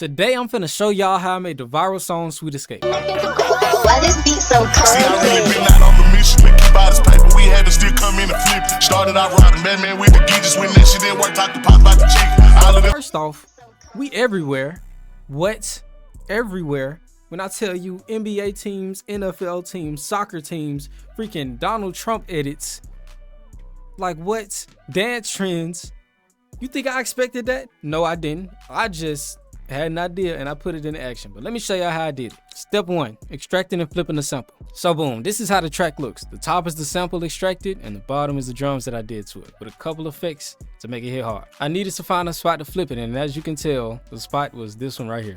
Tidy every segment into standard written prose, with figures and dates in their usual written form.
Today I'm finna show y'all how I made the viral song Sweet Escape. Why this beat so cold? See, I really been out on the mission to keep out his paper. We had to still come in and flip. Started out robbing Batman with the geejers when that shit didn't work. Talk to pop about the chicken. All of them. First off, we everywhere. What? Everywhere. When I tell you NBA teams, NFL teams, soccer teams, freaking Donald Trump edits. Like what? Dance trends. You think I expected that? No, I didn't. I just had an idea and I put it into action. But let me show y'all how I did it. Step 1, extracting and flipping the sample. So boom, this is how the track looks. The top is the sample extracted and the bottom is the drums that I did to it with a couple of effects to make it hit hard. I needed to find a spot to flip it, and as you can tell, the spot was this one right here.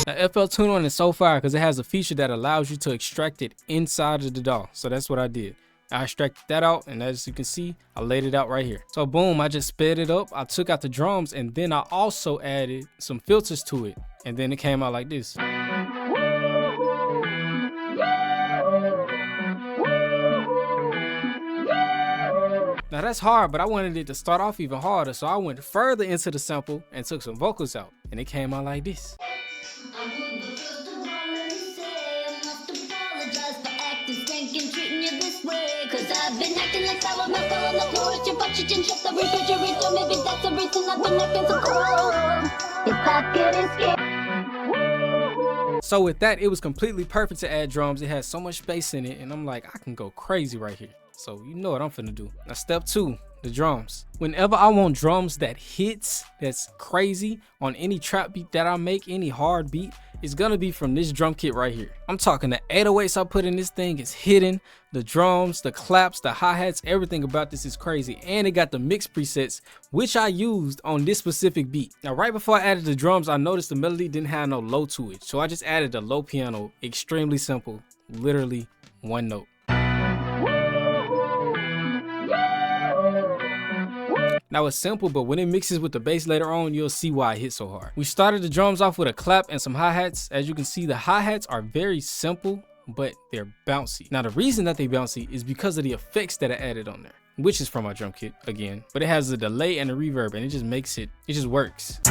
Now, FL Tune On is so fire because it has a feature that allows you to extract it inside of the DAW. So that's what I did. I extracted that out, and as you can see, I laid it out right here. So boom, I just sped it up. I took out the drums, and then I also added some filters to it, and then it came out like this. Now that's hard, but I wanted it to start off even harder, so I went further into the sample and took some vocals out, and it came out like this. I've been acting like sour milk on the floor. It's your fault you didn't shut the refrigerator. Maybe that's the reason I've been acting so cold. If I couldn't escape. So with that, it was completely perfect to add drums. It has so much space in it, and I'm like, I can go crazy right here. So you know what I'm finna do. Now step 2, the drums. Whenever I want drums that hits, that's crazy on any trap beat that I make, any hard beat, it's gonna be from this drum kit right here. I'm talking the 808s I put in this thing is hidden. The drums, the claps, the hi-hats, everything about this is crazy. And it got the mix presets, which I used on this specific beat. Now, right before I added the drums, I noticed the melody didn't have no low to it. So I just added a low piano, extremely simple, literally one note. Now it's simple, but when it mixes with the bass later on, you'll see why it hit so hard. We started the drums off with a clap and some hi-hats. As you can see, the hi-hats are very simple, but they're bouncy. Now the reason that they bouncy is because of the effects that I added on there, which is from my drum kit again, but it has a delay and a reverb, and it just makes it just works.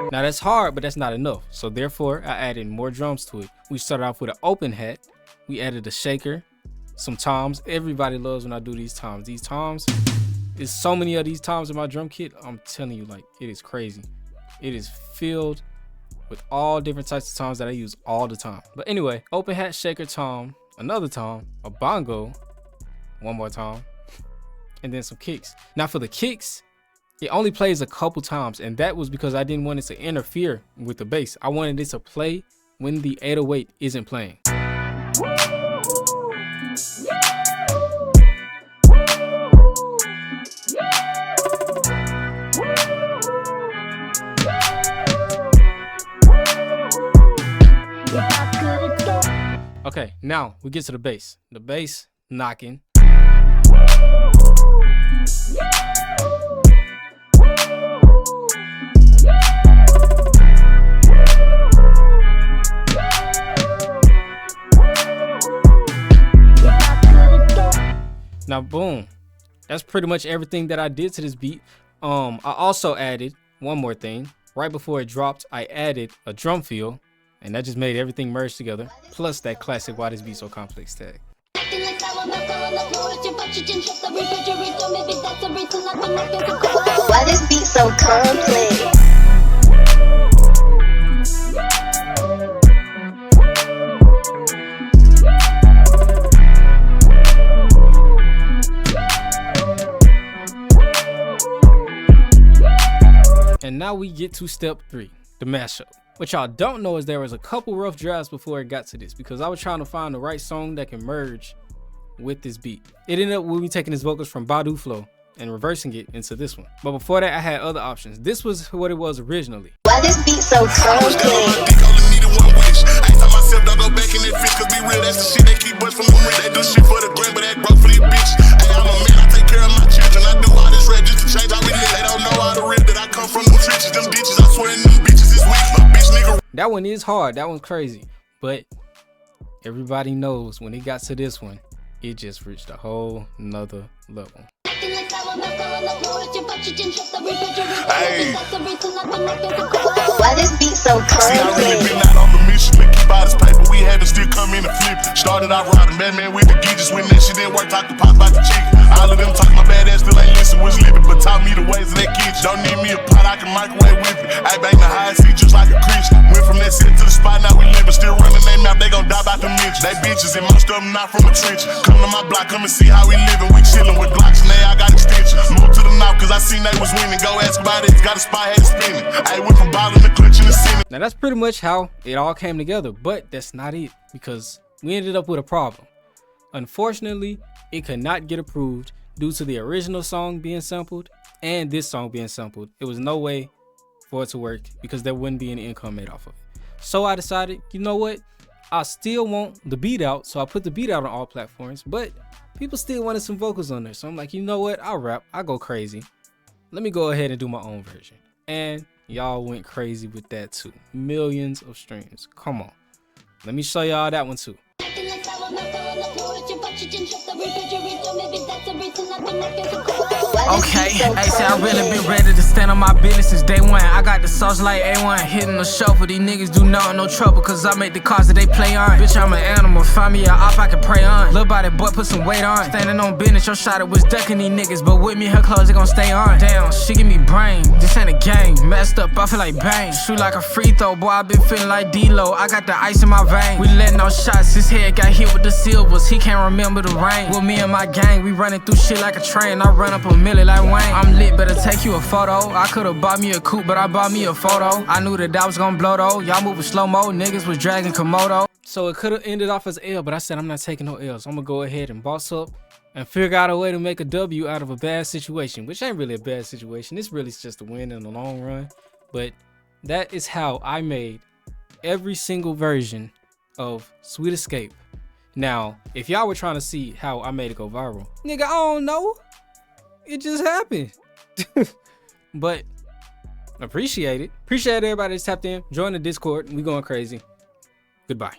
Now that's hard, but that's not enough. So therefore, I added more drums to it. We started off with an open hat. We added a shaker, some toms. Everybody loves when I do these toms. These toms, there's so many of these toms in my drum kit. I'm telling you, like, it is crazy. It is filled with all different types of toms that I use all the time. But anyway, open hat, shaker, tom, another tom, a bongo, one more tom, and then some kicks. Now for the kicks, it only plays a couple times, and that was because I didn't want it to interfere with the bass. I wanted it to play when the 808 isn't playing. Okay, now we get to the bass. The bass knocking. Now boom, that's pretty much everything that I did to this beat. I also added one more thing. Right before it dropped, I added a drum fill, and that just made everything merge together, plus that classic Why This Beat So Complex tag. Why this beat so complex? And now we get to step 3, the mashup. What y'all don't know is there was a couple rough drafts before it got to this, because I was trying to find the right song that can merge with this beat. It ended up with me taking his vocals from Badu Flow and reversing it into this one. But before that, I had other options. This was what it was originally. Why this beat so complex? They do shit for the gram, but that broke for these bitch. Hey, I'm a man, I take care of my children. I do all this rap just to change how we live. They don't know how to rip that I come from them trenches, them bitches. I swear them bitches is weak. A bitch nigga. That one is hard. That one's crazy. But everybody knows when it got to this one, it just reached a whole nother level. Hey. Why this beat so See, I really crazy? been out on the mission to keep out this paper. We had to still come in and flip it. Started out robbing Batman with the geeches. When that shit didn't work, talk to pop about the chicken. All of them talk my bad ass, still ain't listen, was living. But taught me the ways of that kitchen. Don't need me a pot, I can microwave with it. I bang the high seat just like a Christian. Went from that city to the spot, now we living. Still running they mouth, they gon' die about the mention. They bitches and most of them not from a trench. Come to my block, come and see how we living. We chillin' with Glocks and they all got extensions. Moved to the north cause I seen they was winning. Go ask about it, got a spot, had to spin it. I went from ballin' to clutch in the center. Now that's pretty much how it all came together, but that's not it, because we ended up with a problem. Unfortunately, it could not get approved due to the original song being sampled and this song being sampled. It was no way for it to work because there wouldn't be any income made off of it. So I decided, you know what? I still want the beat out, so I put the beat out on all platforms, but people still wanted some vocals on there. So I'm like, you know what? I'll rap, I'll go crazy. Let me go ahead and do my own version. And y'all went crazy with that too. Millions of streams. Come on. Let me show y'all that one too. Okay, hey, say I really been ready to stand on my business since day one. I got the sauce like A1, hitting the shuffle. These niggas do not no trouble, cause I make the cars that they play on. Bitch, I'm an animal, find me a op I can pray on. Little body boy, put some weight on. Standing on business, your shot it was ducking these niggas, but with me, her clothes, they gon' stay on. Damn, she give me brain, this ain't a game. Messed up, I feel like bang. Shoot like a free throw, boy, I been feeling like D-Lo. I got the ice in my vein. We letting out shots, his head got hit with the silvers. He can't remember the rain. With me and my gang, we running through shit like a train. I run up a milli like Wayne. I'm lit, better take you a photo. I could've bought me a coupe, but I bought me a photo. I knew that I was gonna blow though. Y'all moving slow-mo, niggas was dragging Komodo. So it could have ended off as L, but I said I'm not taking no L's. I'm gonna go ahead and boss up and figure out a way to make a W out of a bad situation, which ain't really a bad situation. It's really just a win in the long run. But that is how I made every single version of Sweet Escape. Now, if y'all were trying to see how I made it go viral, nigga, I don't know. It just happened. But appreciate it. Appreciate everybody that's tapped in. Join the Discord. We going crazy. Goodbye.